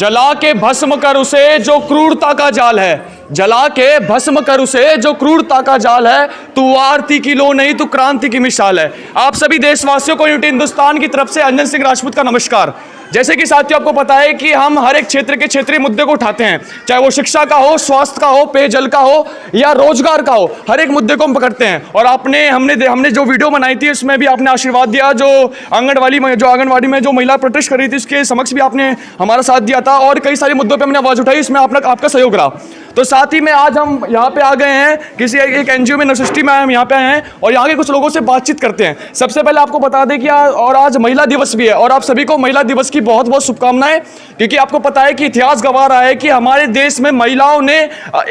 जला के भस्म कर उसे जो क्रूरता का जाल है, जला के भस्म कर उसे जो क्रूरता का जाल है, तू आरती की लो नहीं तू क्रांति की मिसाल है। आप सभी देशवासियों को यूनिटी हिंदुस्तान की तरफ से अंजन सिंह राजपूत का नमस्कार। जैसे कि साथियों आपको पता है कि हम हर एक क्षेत्र के क्षेत्रीय मुद्दे को उठाते हैं, चाहे वो शिक्षा का हो, स्वास्थ्य का हो, पेयजल का हो या रोजगार का हो, हर एक मुद्दे को हम पकड़ते हैं। और हमने जो वीडियो बनाई थी उसमें भी आपने आशीर्वाद दिया, जो आंगनवाड़ी में जो महिला प्रोटेस्ट कर रही थी उसके समक्ष भी आपने हमारा साथ दिया था और कई सारे मुद्दों पर हमने आवाज उठाई, इसमें आपका सहयोग रहा। तो साथ ही में आज हम यहाँ पे आ गए हैं, किसी एक एनजीओ में नवसृष्टि में हम यहाँ पे आए हैं और यहाँ के कुछ लोगों से बातचीत करते हैं। सबसे पहले आपको बता दें कि आज महिला दिवस भी है और आप सभी को महिला दिवस की बहुत बहुत शुभकामनाएं, क्योंकि आपको पता है कि इतिहास गवाह रहा है कि हमारे देश में महिलाओं ने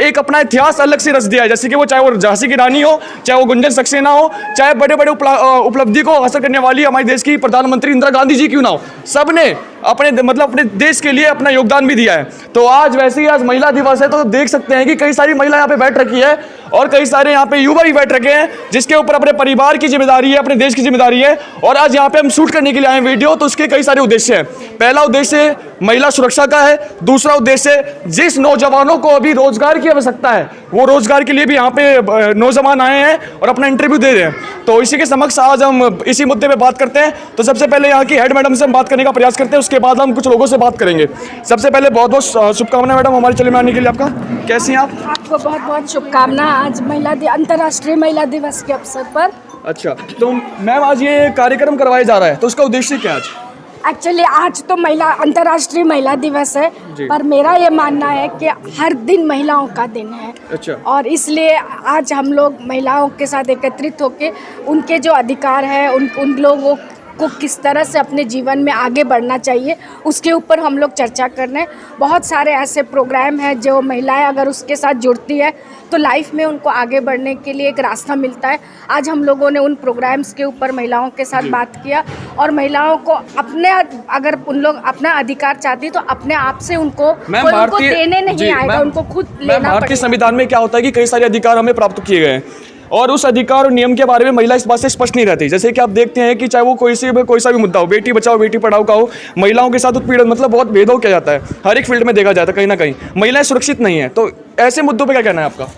एक अपना इतिहास अलग से रच दिया है। जैसे कि वो चाहे वो झांसी की रानी हो, चाहे वो गुंजन सक्सेना हो, चाहे बड़े बड़े उपलब्धि को हासिल करने वाली हमारे देश की प्रधानमंत्री इंदिरा गांधी जी क्यों ना हो, सब ने अपने देश के लिए अपना योगदान भी दिया है। तो आज वैसे ही आज महिला दिवस है तो देख सकते हैं कि कई सारी महिला यहाँ पे बैठ रखी है और कई सारे यहाँ पे युवा भी बैठ रखे हैं, जिसके ऊपर अपने परिवार की जिम्मेदारी है, अपने देश की जिम्मेदारी है। और आज यहाँ पे हम शूट करने के लिए आए वीडियो, तो उसके कई सारे उद्देश्य हैं। पहला उद्देश्य महिला सुरक्षा का है, दूसरा उद्देश्य जिस नौजवानों को अभी रोजगार की आवश्यकता है वो रोजगार के लिए भी यहाँ पे नौजवान आए हैं और अपना इंटरव्यू दे रहे हैं। तो इसी के समक्ष आज हम इसी मुद्दे पे बात करते हैं। तो सबसे पहले यहाँ की हेड मैडम से हम बात करने का प्रयास करते हैं, उसके बाद हम कुछ लोगों से बात करेंगे। सबसे पहले बहुत बहुत शुभकामनाएं मैडम हमारे चैनल में आने के लिए। आपका कैसी हैं आप? आपको बहुत बहुत शुभकामना आज अंतर्राष्ट्रीय महिला दिवस के अवसर पर। अच्छा, तो मैम आज ये कार्यक्रम करवाया जा रहा है तो उसका उद्देश्य क्या है आज? एक्चुअली आज तो अंतर्राष्ट्रीय महिला दिवस है, पर मेरा ये मानना है कि हर दिन महिलाओं का दिन है। अच्छा। और इसलिए आज हम लोग महिलाओं के साथ एकत्रित होकर उनके जो अधिकार है उन लोगों को किस तरह से अपने जीवन में आगे बढ़ना चाहिए उसके ऊपर हम लोग चर्चा कर रहे हैं। बहुत सारे ऐसे प्रोग्राम हैं जो महिलाएं अगर उसके साथ जुड़ती है तो लाइफ में उनको आगे बढ़ने के लिए एक रास्ता मिलता है। आज हम लोगों ने उन प्रोग्राम्स के ऊपर महिलाओं के साथ बात किया और महिलाओं को अगर उन लोग अपना अधिकार चाहती है तो अपने आप से उनको देने नहीं आएगा, उनको खुद लेना पड़ेगा। भारतीय संविधान में क्या होता है कि कई सारे अधिकार हमें प्राप्त किए गए हैं और उस अधिकार और नियम के बारे में महिला इस बात से स्पष्ट नहीं रहती। जैसे कि आप देखते हैं कि चाहे वो कोई सा भी मुद्दा हो, बेटी बचाओ बेटी पढ़ाओ का हो, महिलाओं के साथ उत्पीड़न मतलब बहुत भेदभाव किया जाता है, हर एक फील्ड में देखा जाता है, कहीं ना कहीं महिलाएं सुरक्षित नहीं है। तो ऐसे मुद्दों पर क्या कहना है आपका?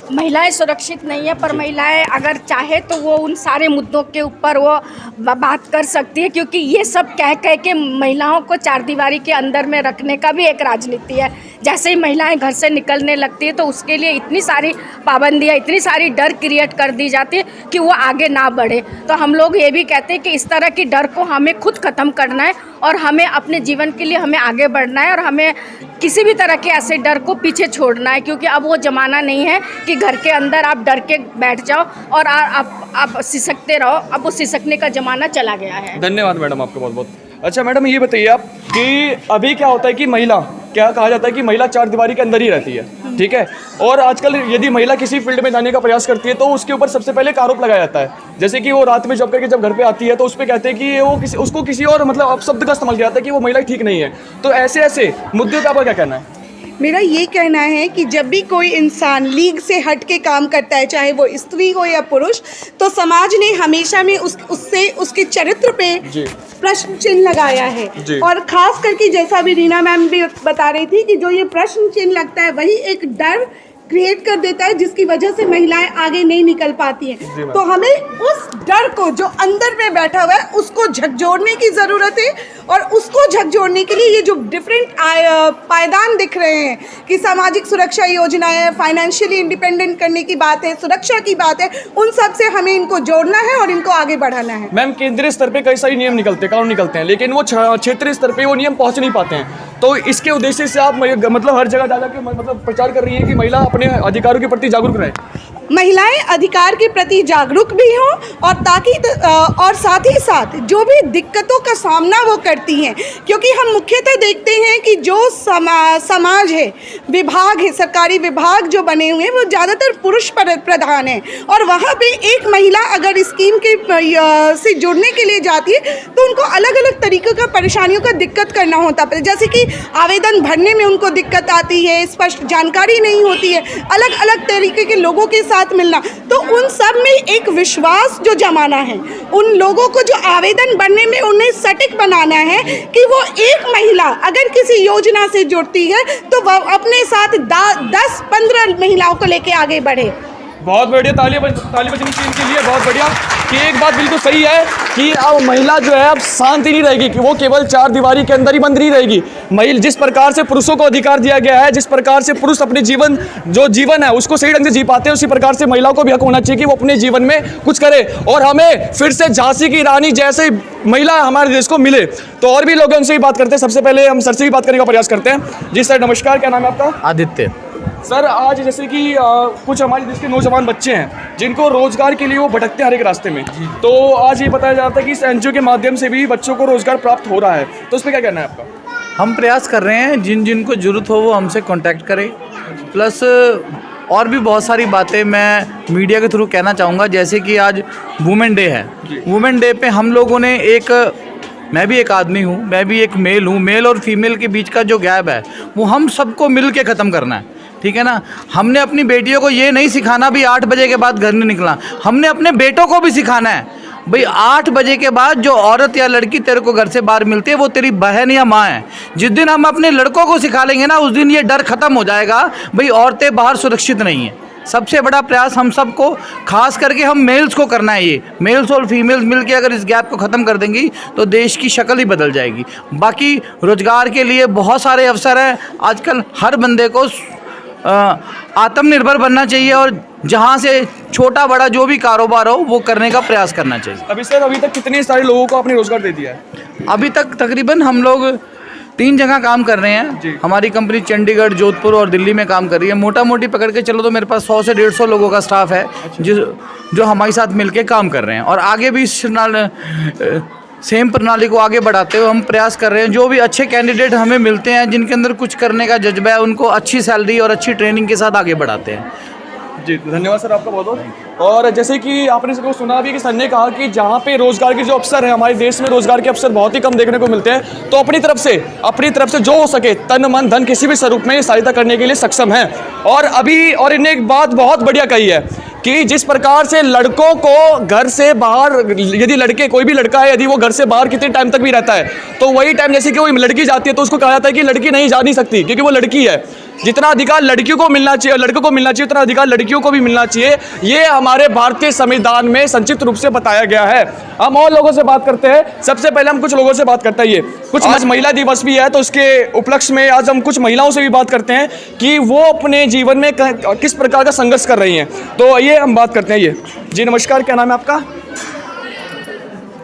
महिलाएं सुरक्षित नहीं है, पर महिलाएं अगर चाहे तो वो उन सारे मुद्दों के ऊपर वो बात कर सकती है, क्योंकि ये सब कह के महिलाओं को चार दीवारी के अंदर में रखने का भी एक राजनीति है। जैसे ही महिलाएं घर से निकलने लगती है तो उसके लिए इतनी सारी पाबंदियां, इतनी सारी डर क्रिएट कर दी जाती है कि वो आगे ना बढ़े। तो हम लोग ये भी कहते हैं कि इस तरह की डर को हमें खुद ख़त्म करना है और हमें अपने जीवन के लिए हमें आगे बढ़ना है और हमें किसी भी तरह के ऐसे डर को पीछे छोड़ना है, क्योंकि अब वो ज़माना नहीं है कि घर के अंदर आप डर के बैठ जाओ और आप सिसकते रहो। अब वो सिसकने का ज़माना चला गया है। धन्यवाद मैडम आपका बहुत बहुत। अच्छा मैडम ये बताइए आप कि अभी क्या होता है कि महिला क्या कहा जाता है कि महिला चार दीवारी के अंदर ही रहती है, ठीक है, और आजकल यदि महिला किसी फील्ड में जाने का प्रयास करती है तो उसके ऊपर सबसे पहले एक आरोप लगाया जाता है। जैसे कि वो रात में जॉब करके जब घर पे आती है तो उस पर कहते हैं कि वो उसको किसी और मतलब अपशब्द का इस्तेमाल किया जाता है कि वो महिला ठीक नहीं है। तो ऐसे मुद्दे पर आपका क्या कहना है? मेरा ये कहना है कि जब भी कोई इंसान लीग से हट के काम करता है, चाहे वो स्त्री हो या पुरुष, तो समाज ने हमेशा में उससे उसके चरित्र पे प्रश्न चिन्ह लगाया है। और खास करके जैसा भी रीना मैम भी बता रही थी कि जो ये प्रश्न चिन्ह लगता है वही एक डर क्रिएट कर देता है जिसकी वजह से महिलाएं आगे नहीं निकल पाती हैं। तो हमें उस डर को जो अंदर में बैठा हुआ है उसको झकझोरने की ज़रूरत है और उसको झकझोरने के लिए ये जो डिफरेंट पायदान दिख रहे हैं कि सामाजिक सुरक्षा योजनाएं, फाइनेंशियली इंडिपेंडेंट करने की बात है, सुरक्षा की बात है, उन सब से हमें इनको जोड़ना है और इनको आगे बढ़ाना है। मैम केंद्रीय स्तर पे कई सारे नियम निकलते हैं, कानून निकलते हैं, लेकिन वो क्षेत्रीय स्तर पे वो नियम पहुंच नहीं पाते हैं। तो इसके उद्देश्य से आप मतलब हर जगह जा के मतलब प्रचार कर रही है कि महिला अपने अधिकारों के प्रति जागरूक रहे। महिलाएं अधिकार के प्रति जागरूक भी हों और साथ ही साथ जो भी दिक्कतों का सामना वो करती हैं, क्योंकि हम मुख्यतः देखते हैं कि जो समाज है, विभाग है, सरकारी विभाग जो बने हुए हैं वो ज़्यादातर पुरुष प्रधान है और वहाँ पे एक महिला अगर स्कीम के से जुड़ने के लिए जाती है तो उनको अलग अलग तरीक़ों का परेशानियों का दिक्कत करना होता है। जैसे कि आवेदन भरने में उनको दिक्कत आती है, स्पष्ट जानकारी नहीं होती है, अलग अलग तरीके के लोगों के साथ मिलना, तो उन सब में एक विश्वास जो जमाना है, उन लोगों को जो आवेदन बनने में उन्हें सटीक बनाना है कि वो एक महिला अगर किसी योजना से जुड़ती है तो वह अपने साथ 10-15 महिलाओं को लेके आगे बढ़े। बहुत बढ़िया, ताली बजनी चाहिए इनके लिए। बहुत बढ़िया कि एक बात बिल्कुल सही है कि अब महिला जो है अब शांति नहीं रहेगी कि वो केवल 4 दीवारी के अंदर ही बंद नहीं रहेगी। महिला जिस प्रकार से पुरुषों को अधिकार दिया गया है, जिस प्रकार से पुरुष अपने जीवन है उसको सही ढंग से जी पाते हैं, उसी प्रकार से महिलाओं को भी हक होना चाहिए कि वो अपने जीवन में कुछ करे और हमें फिर से झांसी की रानी जैसे महिला हमारे देश को मिले। तो और भी लोग हैं, उनसे ही बात करते हैं। सबसे पहले हम सर से ही बात करने का प्रयास करते हैं। जी सर नमस्कार, क्या नाम है आपका? आदित्य। सर आज जैसे कि कुछ हमारे देश के नौजवान बच्चे हैं जिनको रोजगार के लिए वो भटकते हैं हर एक रास्ते में, तो आज ये बताया जाता है कि इस एनजीओ के माध्यम से भी बच्चों को रोजगार प्राप्त हो रहा है, तो उस पर क्या कहना है आपका? हम प्रयास कर रहे हैं, जिनको ज़रूरत हो वो हमसे कांटेक्ट करें। प्लस और भी बहुत सारी बातें मैं मीडिया के थ्रू कहना चाहूँगा, जैसे कि आज वुमेन डे है। वुमेन डे पे हम लोगों ने मैं भी एक आदमी हूँ, मैं भी एक मेल हूँ, मेल और फीमेल के बीच का जो गैप है वो हम सबको मिल के ख़त्म करना है, ठीक है ना। हमने अपनी बेटियों को ये नहीं सिखाना भी 8 बजे के बाद घर नहीं निकलना, हमने अपने बेटों को भी सिखाना है भाई 8 बजे के बाद जो औरत या लड़की तेरे को घर से बाहर मिलती है वो तेरी बहन या माँ है। जिस दिन हम अपने लड़कों को सिखा लेंगे ना, उस दिन ये डर खत्म हो जाएगा भाई औरतें बाहर सुरक्षित नहीं हैं। सबसे बड़ा प्रयास हम सबको, खास करके हम मेल्स को करना है। ये मेल्स और फीमेल्स मिलके अगर इस गैप को ख़त्म कर देंगी तो देश की शक्ल ही बदल जाएगी। बाकी रोज़गार के लिए बहुत सारे अवसर हैं। आजकल हर बंदे को आत्मनिर्भर बनना चाहिए और जहाँ से छोटा बड़ा जो भी कारोबार हो वो करने का प्रयास करना चाहिए। अभी तक कितने सारे लोगों को आपने रोजगार दे दिया है? अभी तक तकरीबन हम लोग 3 जगह काम कर रहे हैं। हमारी कंपनी चंडीगढ़, जोधपुर और दिल्ली में काम कर रही है। मोटा मोटी पकड़ के चलो तो मेरे पास 100 से 150 लोगों का स्टाफ है जो हमारे साथ मिलके काम कर रहे हैं और आगे भी इस सेम प्रणाली को आगे बढ़ाते हुए हम प्रयास कर रहे हैं। जो भी अच्छे कैंडिडेट हमें मिलते हैं जिनके अंदर कुछ करने का जज्बा है, उनको अच्छी सैलरी और अच्छी ट्रेनिंग के साथ आगे बढ़ाते हैं। जी धन्यवाद सर आपका बहुत बहुत। और जैसे कि आपने सबको सुना भी कि सर ने कहा कि जहाँ पे रोजगार के जो अवसर हैं, हमारे देश में रोजगार के अवसर बहुत ही कम देखने को मिलते हैं, तो अपनी तरफ से जो हो सके तन मन धन किसी भी स्वरूप में सहायता करने के लिए सक्षम हैं। और इन्हें एक बात बहुत बढ़िया कही है कि जिस प्रकार से लड़कों को घर से बाहर, यदि कोई भी लड़का है यदि वो घर से बाहर कितने टाइम तक भी रहता है तो वही टाइम जैसे कि वो लड़की जाती है तो उसको कहा जाता है कि लड़की नहीं जा नहीं सकती क्योंकि वो लड़की है। जितना अधिकार लड़कियों को मिलना चाहिए, लड़कों को मिलना चाहिए, उतना अधिकार लड़कियों को भी मिलना चाहिए। ये हमारे भारतीय संविधान में संक्षिप्त रूप से बताया गया है। हम और लोगों से बात करते हैं। सबसे पहले हम कुछ लोगों से बात करते हैं। कुछ आज महिला दिवस भी है तो उसके उपलक्ष्य में आज हम कुछ महिलाओं से भी बात करते हैं कि वो अपने जीवन में किस प्रकार का संघर्ष कर रही हैं। तो ये हम बात करते हैं। ये जी नमस्कार, क्या नाम है आपका?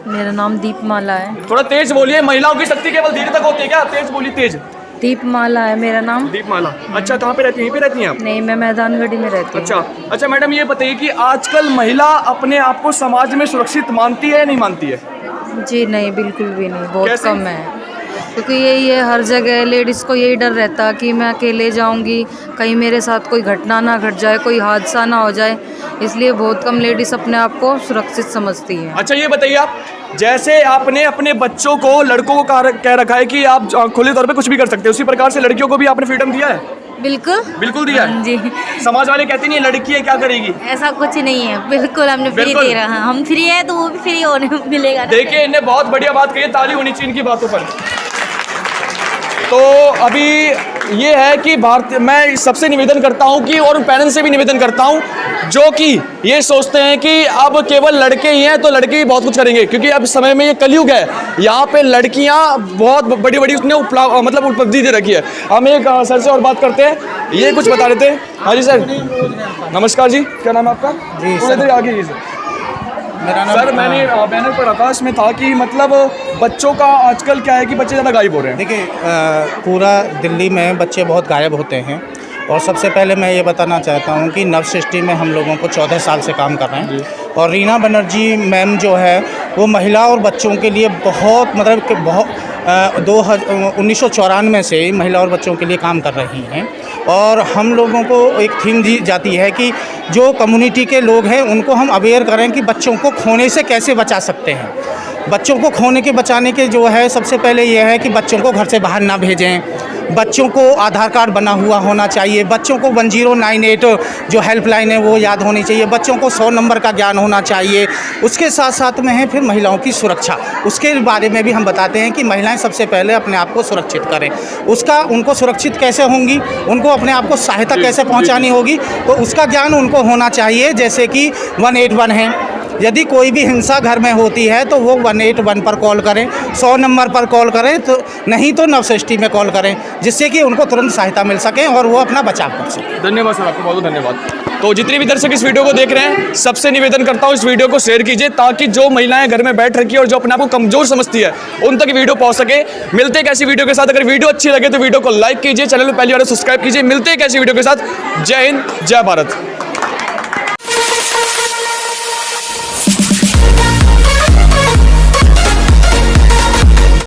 मेरा नाम दीपमाला है। थोड़ा तेज बोलिए, महिलाओं की शक्ति केवल धीरे तक होती है क्या? तेज बोलिए, तेज। दीपमाला है मेरा नाम। दीपमाला, अच्छा कहाँ पे रहती है? यहीं पे रहती हैं आप? नहीं, मैं मैदानगढ़ी में रहती हूँ। अच्छा मैडम, ये बताइए कि आजकल महिला अपने आप को समाज में सुरक्षित मानती है या नहीं मानती है? जी नहीं, बिल्कुल भी नहीं, बहुत कैसे? कम है। क्योंकि यही है, हर जगह लेडीज़ को यही डर रहता कि मैं अकेले जाऊंगी, कहीं मेरे साथ कोई घटना ना घट जाए, कोई हादसा ना हो जाए, इसलिए बहुत कम लेडीज़ अपने आप को सुरक्षित समझती है। अच्छा ये बताइए आप, जैसे आपने अपने बच्चों को, लड़कों को कह रखा है कि आप खुले तौर पे कुछ भी कर सकते हैं, उसी प्रकार से लड़कियों को भी आपने फ्रीडम दिया है? बिल्कुल दिया है। जी। समाज वाले कहते नहीं लड़की है क्या करेगी? ऐसा कुछ नहीं है, बिल्कुल हमने फ्री दे रहा है। हम फ्री है तो वो भी फ्री होने मिलेगा। देखिए इन्हें बहुत बढ़िया बात कही है, ताली होनी चाहिए इनकी बातों पर। तो अभी ये है कि मैं सबसे निवेदन करता हूं कि और पेरेंट्स से भी निवेदन करता हूं जो कि ये सोचते हैं कि अब केवल लड़के ही हैं तो लड़के ही बहुत कुछ करेंगे, क्योंकि अब समय में ये कलयुग है, यहाँ पे लड़कियां बहुत बड़ी बड़ी उसने उपलब्धि दे रखी है। हम एक सर से और बात करते हैं, ये कुछ बता रहे थे। हाँ जी सर नमस्कार जी, क्या नाम है आपका? जी सर, आगे जी सर। मेरा नाम सर मैंने बैनर पर रखा, इसमें था कि मतलब बच्चों का आजकल क्या है कि बच्चे ज़्यादा गायब हो रहे हैं। देखिए पूरा दिल्ली में बच्चे बहुत गायब होते हैं और सबसे पहले मैं ये बताना चाहता हूँ कि नव सृष्टि में हम लोगों को 14 साल से काम कर रहे हैं और रीना बनर्जी मैम जो है वो महिला और बच्चों के लिए बहुत 1994 से महिला और बच्चों के लिए काम कर रही हैं और हम लोगों को एक थीम दी जाती है कि जो कम्युनिटी के लोग हैं उनको हम अवेयर करें कि बच्चों को खोने से कैसे बचा सकते हैं। बच्चों को खोने के बचाने के जो है सबसे पहले ये है कि बच्चों को घर से बाहर ना भेजें, बच्चों को आधार कार्ड बना हुआ होना चाहिए, बच्चों को 1098 जो हेल्पलाइन है वो याद होनी चाहिए, बच्चों को 100 नंबर का ज्ञान होना चाहिए। उसके साथ साथ में है फिर महिलाओं की सुरक्षा, उसके बारे में भी हम बताते हैं कि महिलाएं सबसे पहले अपने आप को सुरक्षित करें। उसका उनको सुरक्षित कैसे होंगी, उनको अपने आप को सहायता कैसे पहुंचानी होगी, तो उसका ज्ञान उनको होना चाहिए। जैसे कि 181 है, यदि कोई भी हिंसा घर में होती है तो वो 181 पर कॉल करें, 100 नंबर पर कॉल करें, तो नहीं तो 960 में कॉल करें, जिससे कि उनको तुरंत सहायता मिल सके और वो अपना बचाव कर सकें। धन्यवाद सर, आपको बहुत बहुत धन्यवाद। तो जितने भी दर्शक इस वीडियो को देख रहे हैं, सबसे निवेदन करता हूँ इस वीडियो को शेयर कीजिए, ताकि जो महिलाएं घर में बैठ रखी है और जो अपने आप को कमजोर समझती है उन तक वीडियो पहुंच सके। मिलते हैं एक ऐसी वीडियो के साथ। अगर वीडियो अच्छी लगे तो वीडियो को लाइक कीजिए, चैनल को पहली बार सब्सक्राइब कीजिए। मिलते हैं एक ऐसी वीडियो के साथ। जय हिंद, जय भारत।